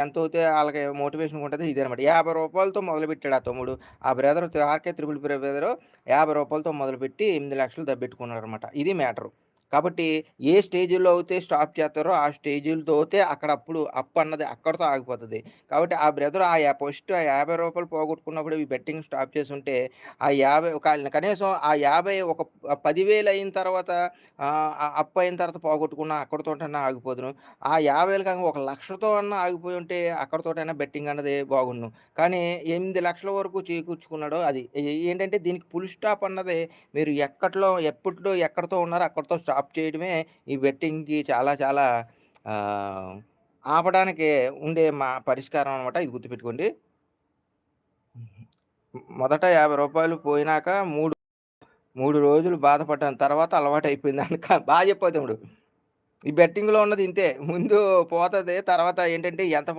ఎంతవుతే ఆళ్ళకి మోటివేషన్‌గా ఉంటది ఇదేనమాట. రూ. 50తో మొదలుపెట్టాడు ఆ తమ్ముడు. ఆ బ్రదరు ఆర్‌కే త్రిపుల్ బ్రదరు రూ. 50తో మొదలుపెట్టి 8,00,000 దబ్బెట్టుకున్నాడనమాట. ఇది మ్యాటరు. కాబట్టి ఏ స్టేజ్‌లో అయితే స్టాప్ చేత్తారో ఆ స్టేజులతోతే అక్కడ అప్పుడు అప్పన్నది అక్కడితో ఆగిపోతది. కాబట్టి ఆ బ్రదర్ ఫస్ట్ ఆ రూ. 50 పోగొట్టుకున్నప్పుడు ఈ బెట్టింగ్ స్టాప్ చేసుంటే ఆ 50 కనీసం ఆ 50 ఒక 10,000 అయిన తర్వాత అప్పయిన తర్వాత పోగొట్టుకున్న అక్కడితోటన్నా ఆగిపోదును. ఆ 50,000 కాక ఒక 1,00,000తో అన్నా ఆగిపోయుంటే అక్కడితోటైనా బెట్టింగ్ అన్నది బాగుండును. కానీ 8,00,000 వరకు చేకూర్చుకున్నాడు అది. ఏంటంటే దీనికి ఫుల్ స్టాప్ అన్నది మీరు ఎప్పట్లో ఎక్కడితో ఉన్నారో అక్కడితో స్టాప్ చేయడమే ఈ బెట్టింగ్‌కి చాలా చాలా ఆహ్, ఆపడానికి ఉండే పరిష్కారం అనమాట. ఇది గుర్తుపెట్టుకోండి. మొదట రూ. 50 పోయినాక 3 రోజులు బాధపడ్డాను. తర్వాత అలవాటయిపోయింది. బా చెప్పావు తమ్ముడు. ఈ బెట్టింగ్‌లో ఉన్నది ఇంతే. ముందు పోతది. తర్వాత ఏంటంటే ఎంత